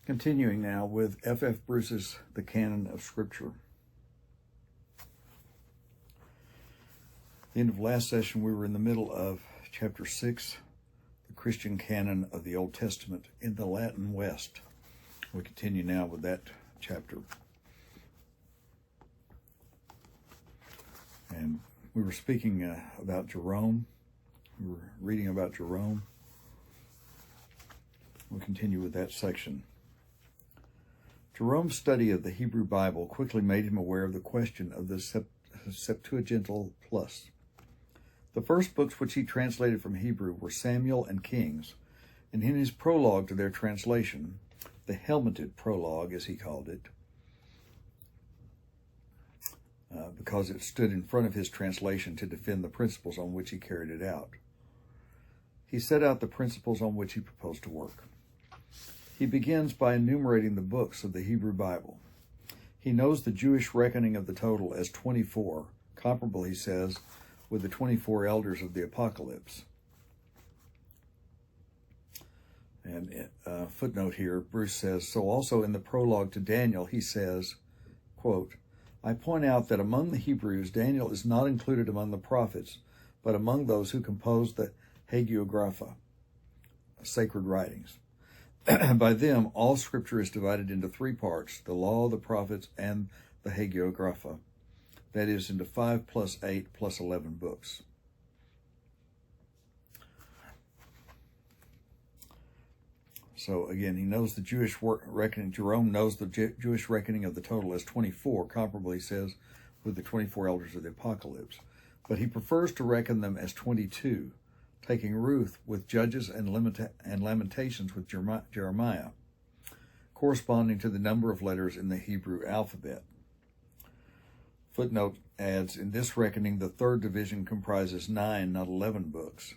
Continuing now with F.F. Bruce's The Canon of Scripture. At the end of last session, we were in the middle of chapter 6, the Christian canon of the Old Testament in the Latin West. We continue now with that chapter. And we were speaking about Jerome. We were reading about Jerome. We'll continue with that section. Jerome's study of the Hebrew Bible quickly made him aware of the question of the Septuagintal Plus. The first books which he translated from Hebrew were Samuel and Kings, and in his prologue to their translation, the helmeted prologue, as he called it, because it stood in front of his translation to defend the principles on which he carried it out. He set out the principles on which he proposed to work. He begins by enumerating the books of the Hebrew Bible. He knows the Jewish reckoning of the total as 24, comparable, he says, with the 24 elders of the Apocalypse. And footnote here, Bruce says, so also in the prologue to Daniel, he says, quote, I point out that among the Hebrews, Daniel is not included among the prophets, but among those who composed the hagiographa, sacred writings. By them, all Scripture is divided into three parts, the law, the prophets, and the hagiographa. That is, into 5 plus 8 plus 11 books. So again, he knows the Jewish reckoning. Jerome knows the Jewish reckoning of the total as 24, comparable, he says, with the 24 elders of the Apocalypse. But he prefers to reckon them as 22, taking Ruth with Judges and Lamentations with Jeremiah, corresponding to the number of letters in the Hebrew alphabet. Footnote adds, in this reckoning, the third division comprises 9, not 11 books,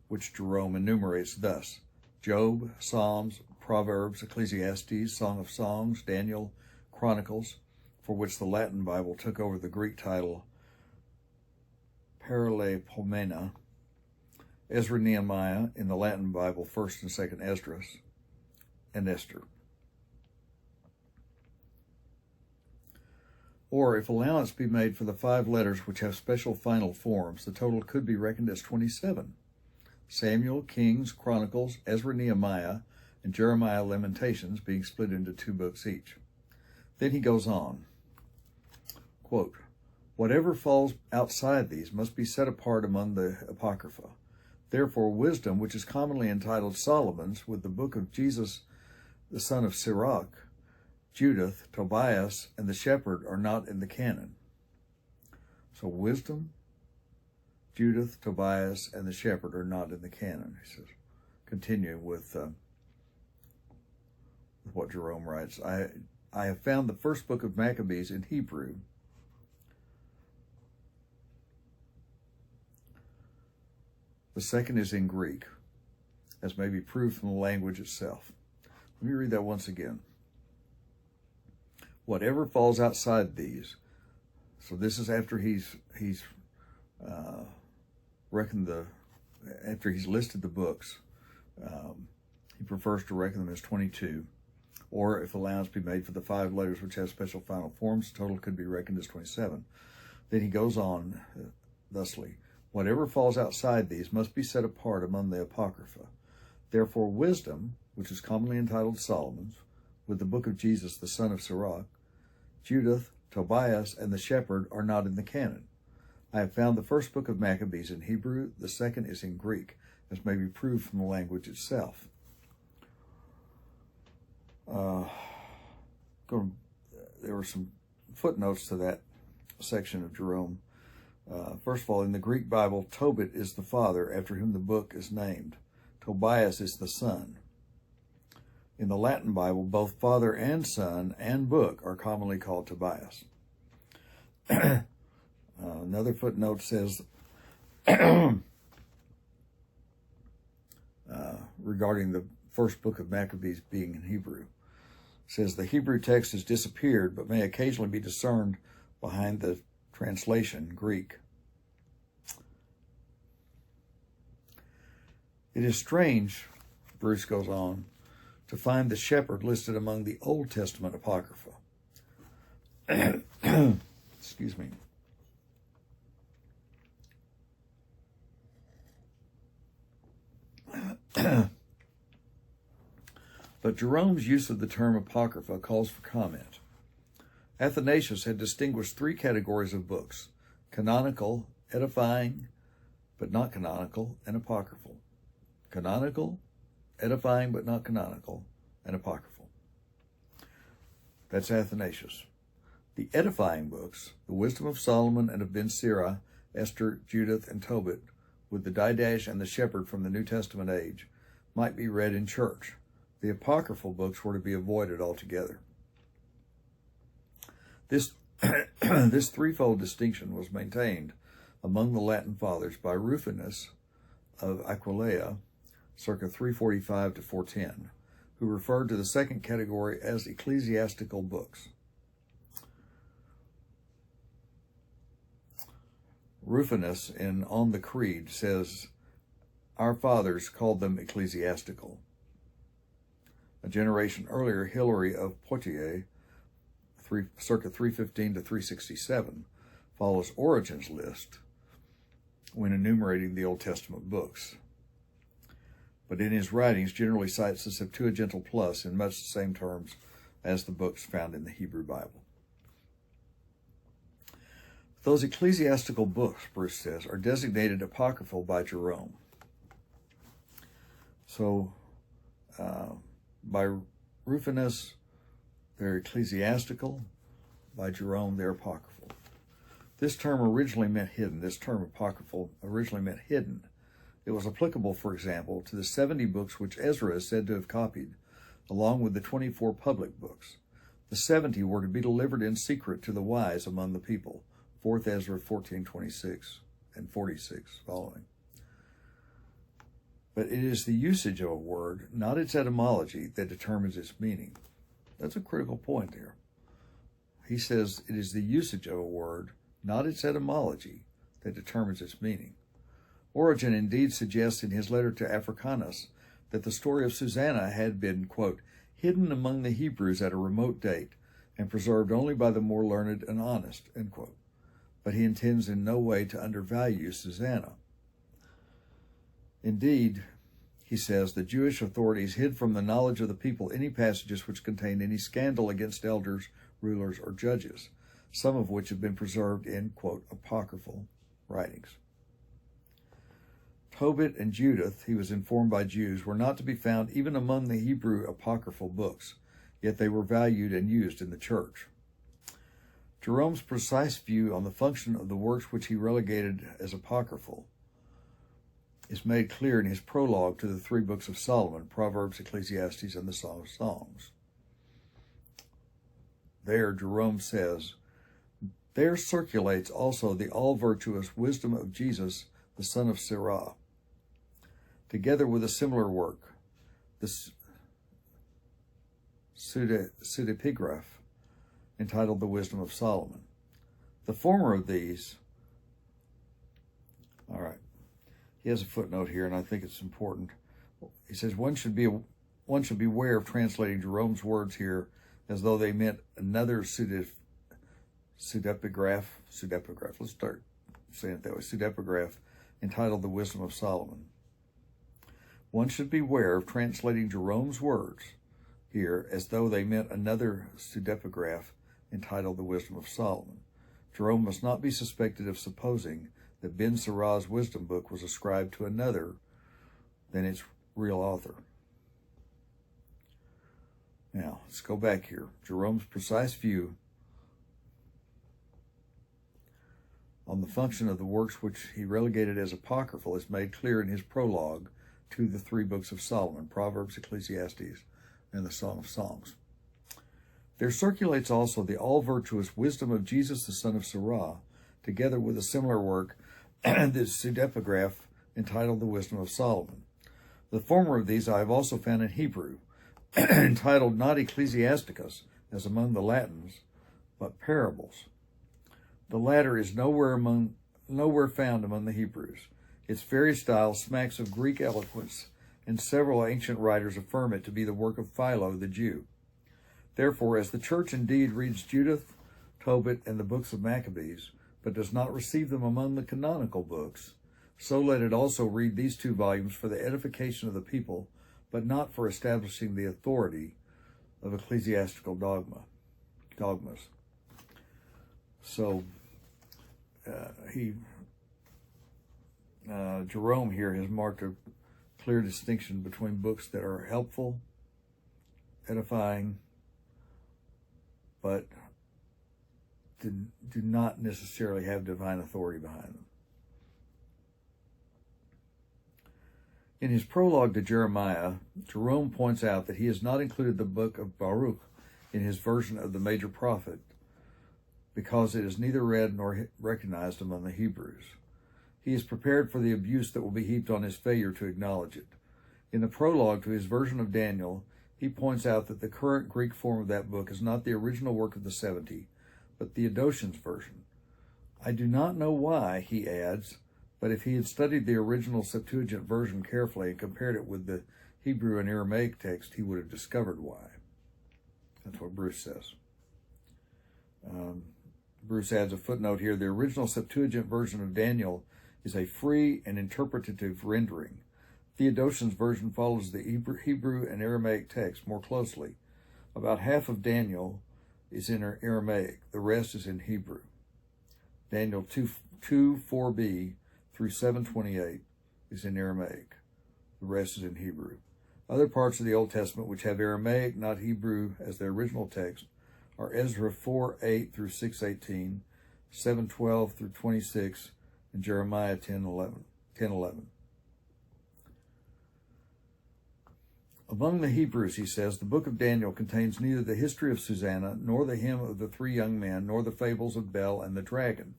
which Jerome enumerates thus: Job, Psalms, Proverbs, Ecclesiastes, Song of Songs, Daniel, Chronicles, for which the Latin Bible took over the Greek title Paralipomena, Ezra, Nehemiah, in the Latin Bible, 1st and 2nd Esdras, and Esther. Or, if allowance be made for the 5 letters which have special final forms, the total could be reckoned as 27. Samuel, Kings, Chronicles, Ezra, Nehemiah, and Jeremiah, Lamentations being split into 2 books each. Then he goes on, quote, whatever falls outside these must be set apart among the Apocrypha. Therefore, wisdom, which is commonly entitled Solomon's, with the book of Jesus, the son of Sirach, Judith, Tobias, and the shepherd are not in the canon. So wisdom, Judith, Tobias, and the shepherd are not in the canon. He says, continuing with what Jerome writes, I have found the first book of Maccabees in Hebrew. The second is in Greek, as may be proved from the language itself. Let me read that once again. Whatever falls outside these, so this is after he's reckoned after he's listed the books, he prefers to reckon them as 22, or if allowance be made for the 5 letters which have special final forms, the total could be reckoned as 27. Then he goes on thusly, whatever falls outside these must be set apart among the Apocrypha. Therefore wisdom, which is commonly entitled Solomon's, with the book of Jesus, the son of Sirach, Judith, Tobias, and the shepherd are not in the canon. I have found the first book of Maccabees in Hebrew, the second is in Greek, as may be proved from the language itself. There were some footnotes to that section of Jerome. First of all, in the Greek Bible, Tobit is the father after whom the book is named. Tobias is the son. In the Latin Bible, both father and son and book are commonly called Tobias. Another footnote says, regarding the first book of Maccabees being in Hebrew, says the Hebrew text has disappeared, but may occasionally be discerned behind the translation Greek. It is strange, Bruce goes on, to find the shepherd listed among the Old Testament Apocrypha. Excuse me. But Jerome's use of the term Apocrypha calls for comment. Athanasius had distinguished three categories of books: canonical, edifying, but not canonical, and apocryphal. Canonical, edifying, but not canonical, and apocryphal. That's Athanasius. The edifying books, the Wisdom of Solomon and of Ben Sirah, Esther, Judith, and Tobit, with the Didache and the Shepherd from the New Testament age, might be read in church. The apocryphal books were to be avoided altogether. This threefold distinction was maintained among the Latin fathers by Rufinus of Aquileia, circa 345 to 410, who referred to the second category as ecclesiastical books. Rufinus, in On the Creed, says, "Our fathers called them ecclesiastical." A generation earlier, Hilary of Poitiers, circa 315 to 367, follows Origen's list when enumerating the Old Testament books, but in his writings generally cites the Septuagintal Plus in much the same terms as the books found in the Hebrew Bible. Those ecclesiastical books, Bruce says, are designated apocryphal by Jerome. So, by Rufinus, they're ecclesiastical. By Jerome, they're apocryphal. This term originally meant hidden. This term apocryphal originally meant hidden. It was applicable, for example, to the 70 books which Ezra is said to have copied, along with the 24 public books. The 70 were to be delivered in secret to the wise among the people, 4th Ezra 14:26 and 46 following. But it is the usage of a word, not its etymology, that determines its meaning. That's a critical point there. He says it is the usage of a word, not its etymology, that determines its meaning. Origen indeed suggests in his letter to Africanus that the story of Susanna had been, quote, hidden among the Hebrews at a remote date and preserved only by the more learned and honest, end quote. But he intends in no way to undervalue Susanna. Indeed, he says, the Jewish authorities hid from the knowledge of the people any passages which contained any scandal against elders, rulers, or judges, some of which have been preserved in, quote, apocryphal writings. Tobit and Judith, he was informed by Jews, were not to be found even among the Hebrew apocryphal books, yet they were valued and used in the church. Jerome's precise view on the function of the works which he relegated as apocryphal is made clear in his prologue to the three books of Solomon, Proverbs, Ecclesiastes, and the Song of Songs. There, Jerome says, there circulates also the all-virtuous wisdom of Jesus, the son of Sirah, together with a similar work, the pseudepigraph, entitled The Wisdom of Solomon. The former of these, all right, he has a footnote here, and I think it's important. He says one should beware of translating Jerome's words here as though they meant another pseudepigraph. Let's start saying it that way. Pseudepigraph entitled The Wisdom of Solomon. One should beware of translating Jerome's words here as though they meant another pseudepigraph entitled The Wisdom of Solomon. Jerome must not be suspected of supposing that Ben Sirah's wisdom book was ascribed to another than its real author. Now, let's go back here. Jerome's precise view on the function of the works which he relegated as apocryphal is made clear in his prologue to the three books of Solomon, Proverbs, Ecclesiastes, and the Song of Songs. There circulates also the all-virtuous wisdom of Jesus, the son of Sirah, together with a similar work, the pseudepigraph, entitled The Wisdom of Solomon. The former of these I have also found in Hebrew, entitled not Ecclesiasticus, as among the Latins, but Parables. The latter is nowhere found among the Hebrews. Its very style smacks of Greek eloquence and several ancient writers affirm it to be the work of Philo the Jew. Therefore, as the Church indeed reads Judith, Tobit, and the books of Maccabees, but does not receive them among the canonical books, so let it also read these two volumes for the edification of the people, but not for establishing the authority of ecclesiastical dogmas. So Jerome here has marked a clear distinction between books that are helpful, edifying, but do not necessarily have divine authority behind them. In his prologue to Jeremiah, Jerome points out that he has not included the book of Baruch in his version of the major prophet because it is neither read nor recognized among the Hebrews. He is prepared for the abuse that will be heaped on his failure to acknowledge it. In the prologue to his version of Daniel, he points out that the current Greek form of that book is not the original work of the 70, but Theodosian's version. I do not know why, he adds, but if he had studied the original Septuagint version carefully and compared it with the Hebrew and Aramaic text, he would have discovered why. That's what Bruce says. Bruce adds a footnote here. The original Septuagint version of Daniel is a free and interpretative rendering. Theodosian's version follows the Hebrew and Aramaic text more closely. About half of Daniel is in Aramaic. The rest is in Hebrew. Daniel 2:4b through 7:28 is in Aramaic. The rest is in Hebrew. Other parts of the Old Testament which have Aramaic, not Hebrew, as their original text are Ezra 4:8 through 6:18, 7:12 through 26, and Jeremiah 10:11. Among the Hebrews, he says, the book of Daniel contains neither the history of Susanna, nor the hymn of the three young men, nor the fables of Bel and the dragon,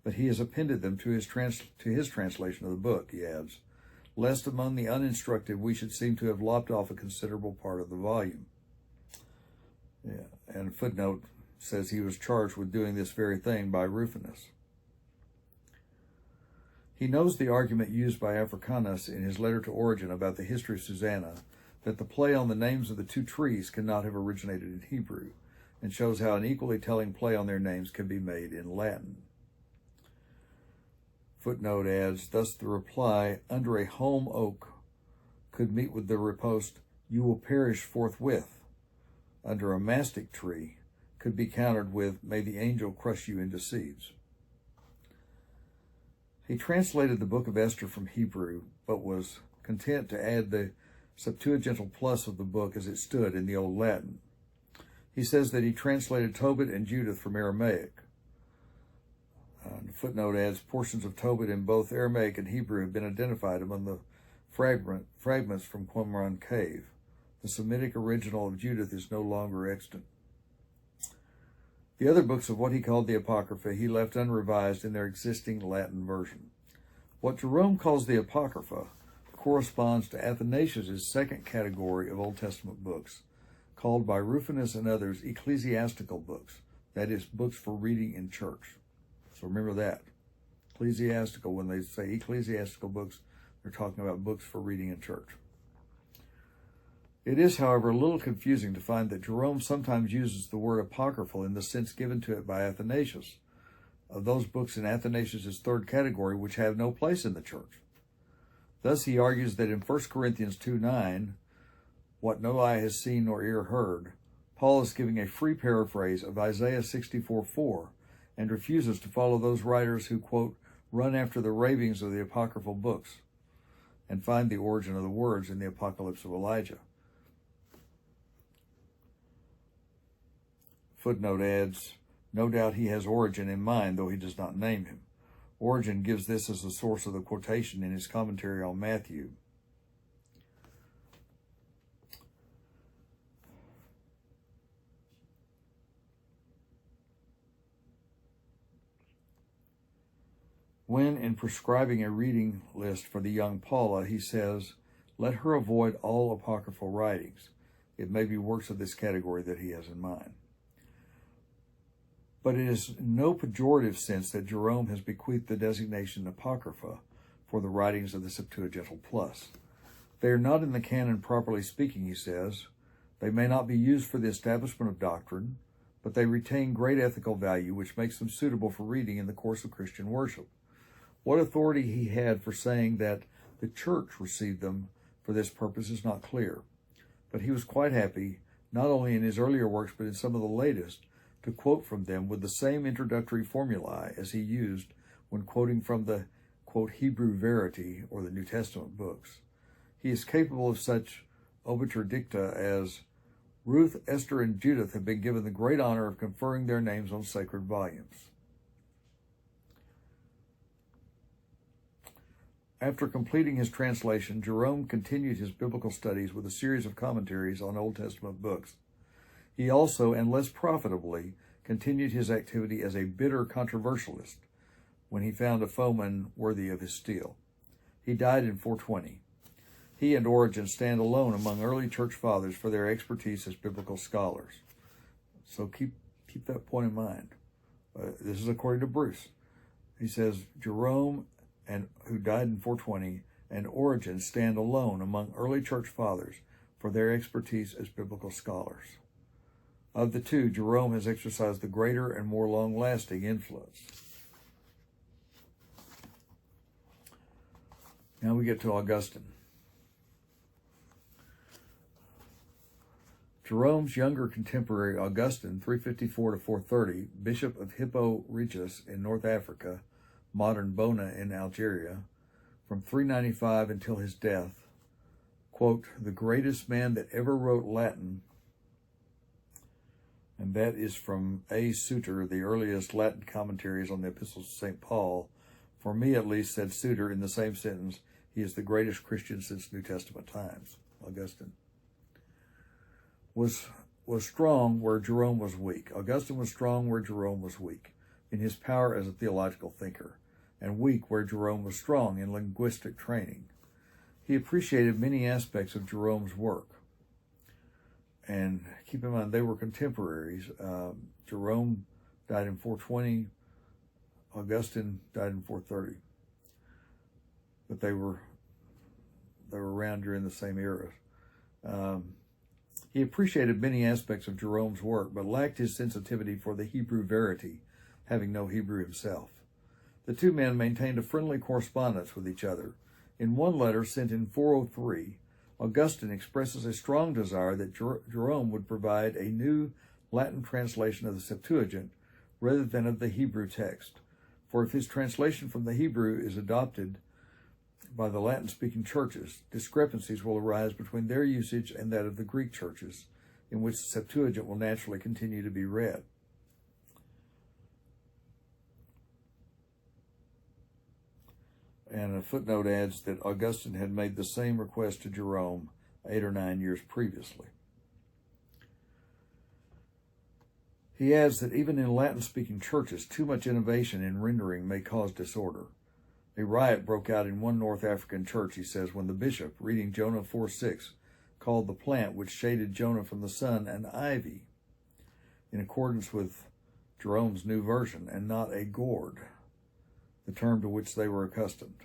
but he has appended them to his translation of the book, he adds, lest among the uninstructed we should seem to have lopped off a considerable part of the volume. Yeah, and a footnote says he was charged with doing this very thing by Rufinus. He knows the argument used by Africanus in his letter to Origen about the history of Susanna, that the play on the names of the two trees cannot have originated in Hebrew, and shows how an equally telling play on their names can be made in Latin. Footnote adds, thus the reply, under a holm oak, could meet with the riposte, you will perish forthwith. Under a mastic tree, could be countered with, may the angel crush you into seeds. He translated the book of Esther from Hebrew, but was content to add the Septuagintal plus of the book as it stood in the Old Latin. He says that he translated Tobit and Judith from Aramaic. The footnote adds, portions of Tobit in both Aramaic and Hebrew have been identified among the fragments from Qumran cave. The Semitic original of Judith is no longer extant. The other books of what he called the Apocrypha he left unrevised in their existing Latin version. What Jerome calls the Apocrypha corresponds to Athanasius' second category of Old Testament books, called by Rufinus and others ecclesiastical books, that is, books for reading in church. So remember that. Ecclesiastical, when they say ecclesiastical books, they're talking about books for reading in church. It is, however, a little confusing to find that Jerome sometimes uses the word apocryphal in the sense given to it by Athanasius, of those books in Athanasius' third category which have no place in the church. Thus he argues that in 1 Corinthians 2:9, what no eye has seen nor ear heard, Paul is giving a free paraphrase of Isaiah 64:4 and refuses to follow those writers who, quote, run after the ravings of the apocryphal books and find the origin of the words in the Apocalypse of Elijah. Footnote adds, no doubt he has Origen in mind, though he does not name him. Origen gives this as the source of the quotation in his commentary on Matthew. When in prescribing a reading list for the young Paula, he says, let her avoid all apocryphal writings. It may be works of this category that he has in mind. But it is in no pejorative sense that Jerome has bequeathed the designation Apocrypha for the writings of the Septuagintal Plus. They are not in the canon properly speaking, he says. They may not be used for the establishment of doctrine, but they retain great ethical value, which makes them suitable for reading in the course of Christian worship. What authority he had for saying that the church received them for this purpose is not clear, but he was quite happy, not only in his earlier works but in some of the latest, to quote from them with the same introductory formulae as he used when quoting from the, quote, Hebrew Verity, or the New Testament books. He is capable of such obiter dicta as, Ruth, Esther, and Judith have been given the great honor of conferring their names on sacred volumes. After completing his translation, Jerome continued his biblical studies with a series of commentaries on Old Testament books. He also, and less profitably, continued his activity as a bitter controversialist when he found a foeman worthy of his steel. He died in 420. He and Origen stand alone among early church fathers for their expertise as biblical scholars. So keep that point in mind. This is according to Bruce. He says, Jerome, who died in 420, and Origen stand alone among early church fathers for their expertise as biblical scholars. Of the two, Jerome has exercised the greater and more long-lasting influence. Now we get to Augustine. Jerome's younger contemporary, Augustine, 354 to 430, Bishop of Hippo Regius in North Africa, modern Bona in Algeria, from 395 until his death, quote, the greatest man that ever wrote Latin, and that is from A. Suter, the earliest Latin commentaries on the epistles of St. Paul. For me, at least, said Suter in the same sentence, he is the greatest Christian since New Testament times. Augustine was strong where Jerome was weak. Augustine was strong where Jerome was weak in his power as a theological thinker, and weak where Jerome was strong in linguistic training. He appreciated many aspects of Jerome's work. And keep in mind, they were contemporaries. Jerome died in 420. Augustine died in 430. But they were around during the same era. He appreciated many aspects of Jerome's work, but lacked his sensitivity for the Hebrew Verity, having no Hebrew himself. The two men maintained a friendly correspondence with each other. In one letter sent in 403, Augustine expresses a strong desire that Jerome would provide a new Latin translation of the Septuagint rather than of the Hebrew text. For if his translation from the Hebrew is adopted by the Latin-speaking churches, discrepancies will arise between their usage and that of the Greek churches, in which the Septuagint will naturally continue to be read. And a footnote adds that Augustine had made the same request to Jerome 8 or 9 years previously. He adds that even in Latin-speaking churches, too much innovation in rendering may cause disorder. A riot broke out in one North African church, he says, when the bishop, reading Jonah 4:6, called the plant which shaded Jonah from the sun an ivy, in accordance with Jerome's new version, and not a gourd, the term to which they were accustomed.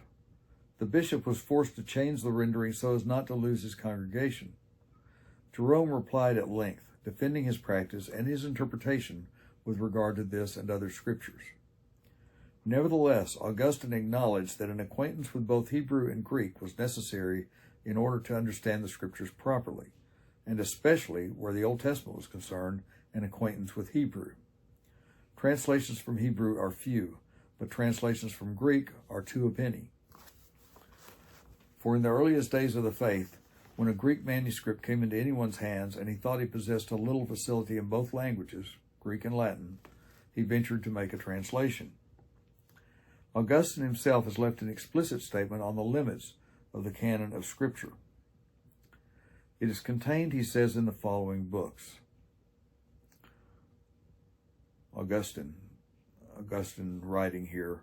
The bishop was forced to change the rendering so as not to lose his congregation. Jerome replied at length, defending his practice and his interpretation with regard to this and other scriptures. Nevertheless, Augustine acknowledged that an acquaintance with both Hebrew and Greek was necessary in order to understand the scriptures properly, and especially, where the Old Testament was concerned, an acquaintance with Hebrew. Translations from Hebrew are few, but translations from Greek are two a penny. For in the earliest days of the faith, when a Greek manuscript came into anyone's hands and he thought he possessed a little facility in both languages, Greek and Latin, he ventured to make a translation. Augustine himself has left an explicit statement on the limits of the canon of Scripture. It is contained, he says, in the following books. Augustine writing here,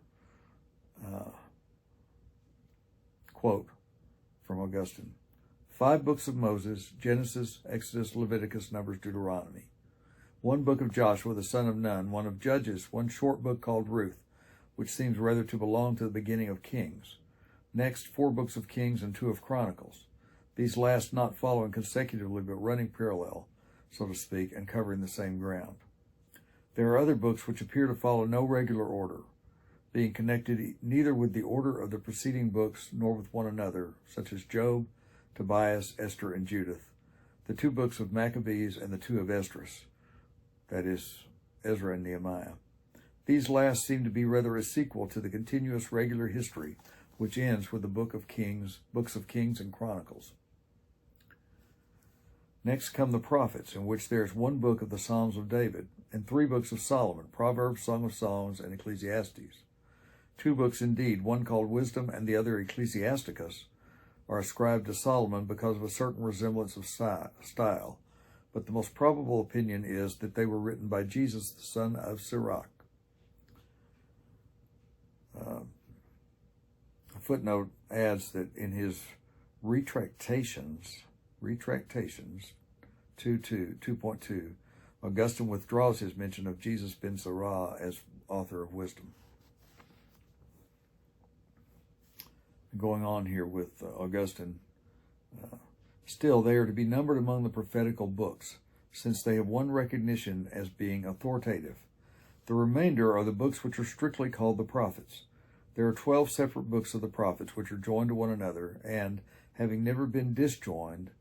quote from Augustine, 5 books of Moses, Genesis, Exodus, Leviticus, Numbers, Deuteronomy. 1 book of Joshua, the son of Nun, 1 of Judges, 1 short book called Ruth, which seems rather to belong to the beginning of Kings. Next, 4 books of Kings and 2 of Chronicles. these last not following consecutively but running parallel, so to speak, and covering the same ground. There are other books which appear to follow no regular order, being connected neither with the order of the preceding books nor with one another, such as Job, Tobias, Esther, and Judith, the 2 books of Maccabees, and the 2 of Esdras, that is, Ezra and Nehemiah. These last seem to be rather a sequel to the continuous regular history, which ends with the books of Kings and Chronicles. Next come the prophets, in which there is 1 book of the Psalms of David, and 3 books of Solomon, Proverbs, Song of Songs, and Ecclesiastes. 2 books indeed, one called Wisdom and the other Ecclesiasticus, are ascribed to Solomon because of a certain resemblance of style, but the most probable opinion is that they were written by Jesus, the son of Sirach. A footnote adds that in his retractations 2.2, Augustine withdraws his mention of Jesus ben Sirach as author of wisdom. Going on here with Augustine, still they are to be numbered among the prophetical books, since they have won recognition as being authoritative. The remainder are the books which are strictly called the prophets. There are 12 separate books of the prophets which are joined to one another, and, having never been disjoined,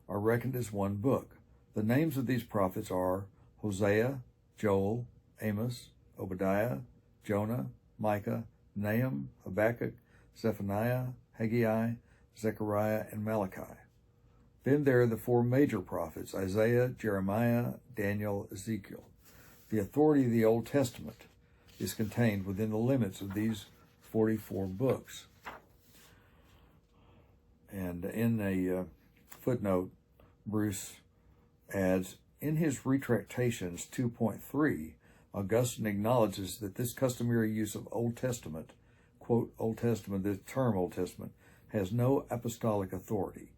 are reckoned as one book. The names of these prophets are Hosea, Joel, Amos, Obadiah, Jonah, Micah, Nahum, Habakkuk, Zephaniah, Haggai, Zechariah, and Malachi. Then there are the 4 major prophets, Isaiah, Jeremiah, Daniel, Ezekiel. The authority of the Old Testament is contained within the limits of these 44 books. And in a footnote, Bruce adds, in his Retractations 2.3, Augustine acknowledges that this customary use of Old Testament, quote, Old Testament, the term Old Testament, has no apostolic authority.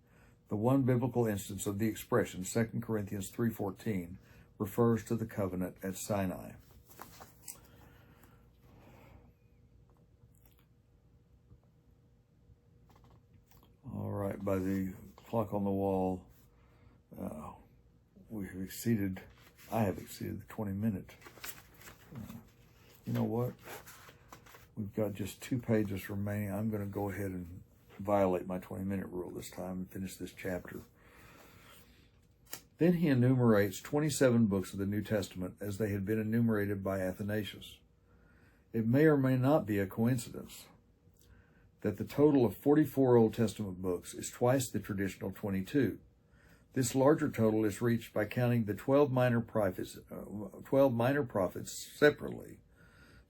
The one biblical instance of the expression, 2 Corinthians 3:14, refers to the covenant at Sinai. All right, by the clock on the wall, I have exceeded the 20-minute. You know what? We've got just 2 pages remaining. I'm going to go ahead and violate my 20-minute rule this time and finish this chapter. Then he enumerates 27 books of the New Testament as they had been enumerated by Athanasius. It may or may not be a coincidence that the total of 44 Old Testament books is twice the traditional 22. This larger total is reached by counting the 12 minor prophets separately,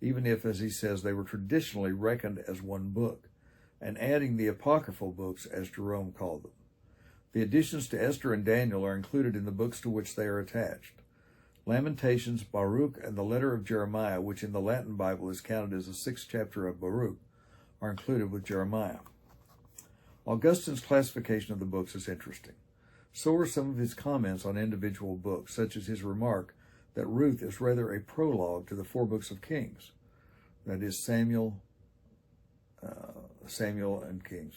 even if, as he says, they were traditionally reckoned as one book, and adding the apocryphal books, as Jerome called them. The additions to Esther and Daniel are included in the books to which they are attached. Lamentations, Baruch, and the letter of Jeremiah, which in the Latin Bible is counted as the 6th chapter of Baruch, are included with Jeremiah. Augustine's classification of the books is interesting. So are some of his comments on individual books, such as his remark that Ruth is rather a prologue to the 4 books of Kings, that is Samuel and Kings.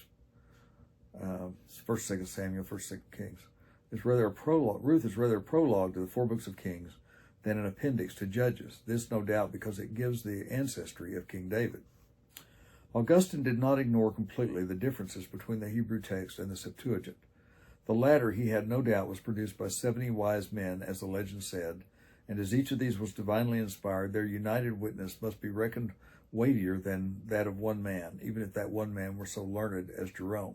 First, 2nd Samuel, 1st, 2nd Kings. Ruth is rather a prologue to the 4 books of Kings than an appendix to Judges. This, no doubt, because it gives the ancestry of King David. Augustine did not ignore completely the differences between the Hebrew text and the Septuagint. The latter, he had no doubt, was produced by 70 wise men, as the legend said, and as each of these was divinely inspired, their united witness must be reckoned weightier than that of one man, even if that one man were so learned as Jerome.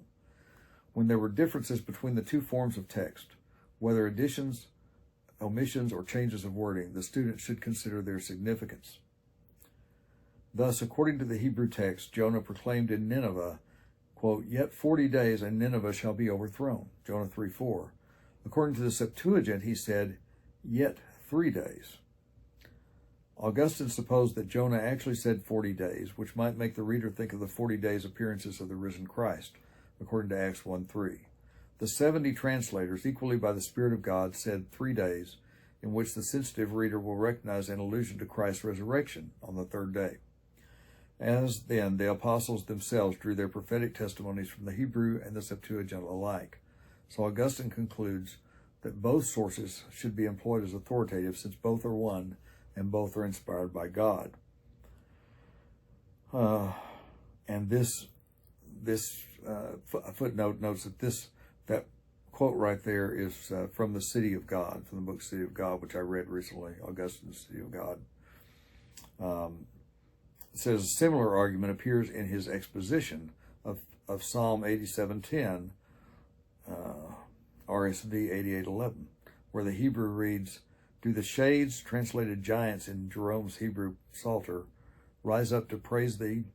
When there were differences between the 2 forms of text, whether additions, omissions, or changes of wording, the student should consider their significance. Thus, according to the Hebrew text, Jonah proclaimed in Nineveh, quote, "Yet 40 days and Nineveh shall be overthrown," Jonah 3:4. According to the Septuagint, he said, "Yet 3 days." Augustine supposed that Jonah actually said 40 days, which might make the reader think of the 40 days appearances of the risen Christ, according to Acts 1:3. The 70 translators, equally by the Spirit of God, said 3 days, in which the sensitive reader will recognize an allusion to Christ's resurrection on the 3rd day. As then, the apostles themselves drew their prophetic testimonies from the Hebrew and the Septuagint alike. So Augustine concludes that both sources should be employed as authoritative, since both are one and both are inspired by God. And this footnote notes that quote right there is from the City of God, from the book City of God, which I read recently, Augustine's City of God. It says a similar argument appears in his exposition of Psalm 87:10, RSV 88:11, where the Hebrew reads, "Do the shades," translated giants in Jerome's Hebrew Psalter, "rise up to praise thee?"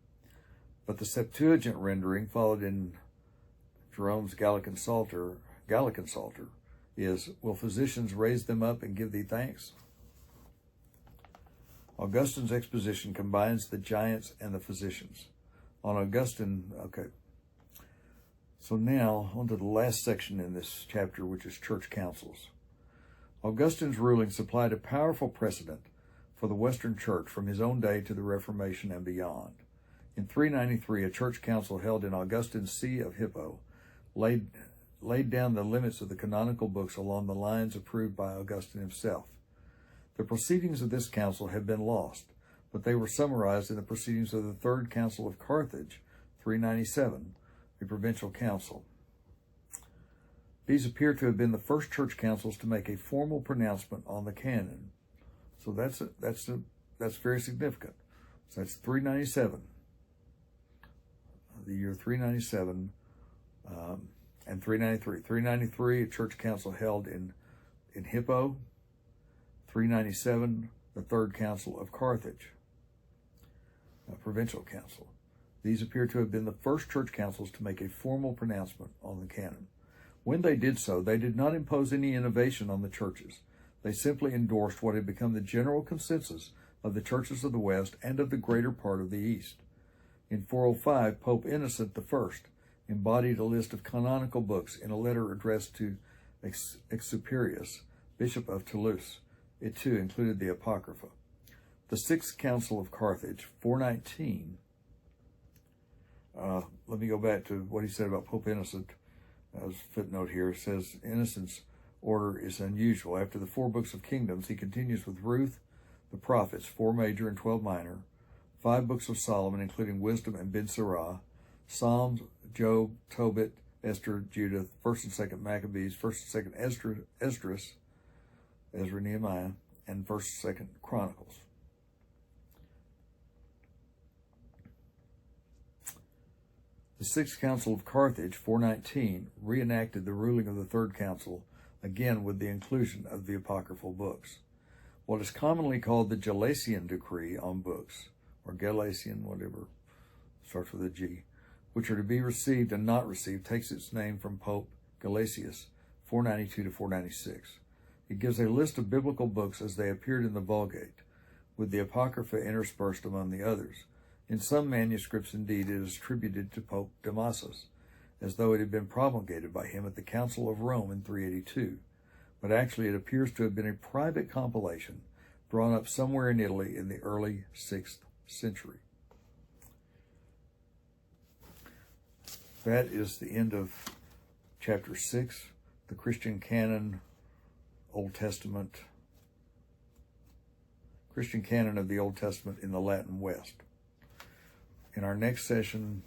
But the Septuagint rendering, followed in Jerome's Gallican Psalter, is, "Will physicians raise them up and give thee thanks?" Augustine's exposition combines the giants and the physicians. On Augustine, okay. So now, on to the last section in this chapter, which is church councils. Augustine's ruling supplied a powerful precedent for the Western Church from his own day to the Reformation and beyond. In 393, a church council held in Augustine's See of Hippo laid down the limits of the canonical books along the lines approved by Augustine himself. The proceedings of this council have been lost, but they were summarized in the proceedings of the Third Council of Carthage, 397, a provincial council. These appear to have been the first church councils to make a formal pronouncement on the canon. So that's very significant. So that's 397, the year 397, and 393. 393, a church council held in Hippo. 397, the Third Council of Carthage, a provincial council. These appear to have been the first church councils to make a formal pronouncement on the canon. When they did so, they did not impose any innovation on the churches. They simply endorsed what had become the general consensus of the churches of the West and of the greater part of the East. In 405, Pope Innocent I embodied a list of canonical books in a letter addressed to Exuperius, Bishop of Toulouse. It too included the Apocrypha. The Sixth Council of Carthage, 419. Let me go back to what he said about Pope Innocent. As a footnote here, it says Innocent's order is unusual. After the 4 books of kingdoms, he continues with Ruth, the prophets, 4 major and 12 minor, 5 books of Solomon, including Wisdom and Ben Sirah, Psalms, Job, Tobit, Esther, Judith, 1st and 2nd Maccabees, 1st and 2nd Esdras, Ezra, Nehemiah, and 1st and 2nd Chronicles. The Sixth Council of Carthage, 419, reenacted the ruling of the Third Council, again with the inclusion of the apocryphal books. What is commonly called the Gelasian Decree on books, or Gelasian, whatever, starts with a G, which are to be received and not received, takes its name from Pope Gelasius, 492 to 496. It gives a list of biblical books as they appeared in the Vulgate, with the Apocrypha interspersed among the others. In some manuscripts, indeed, it is attributed to Pope Damasus, as though it had been promulgated by him at the Council of Rome in 382. But actually it appears to have been a private compilation drawn up somewhere in Italy in the early 6th century. That is the end of chapter 6, the Christian Canon, Old Testament, Christian canon of the Old Testament in the Latin West. In our next session,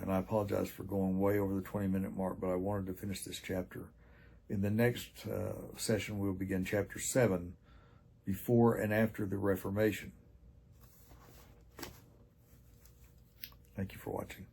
and I apologize for going way over the 20-minute mark, but I wanted to finish this chapter. In the next session, we'll begin chapter 7, before and after the Reformation. Thank you for watching.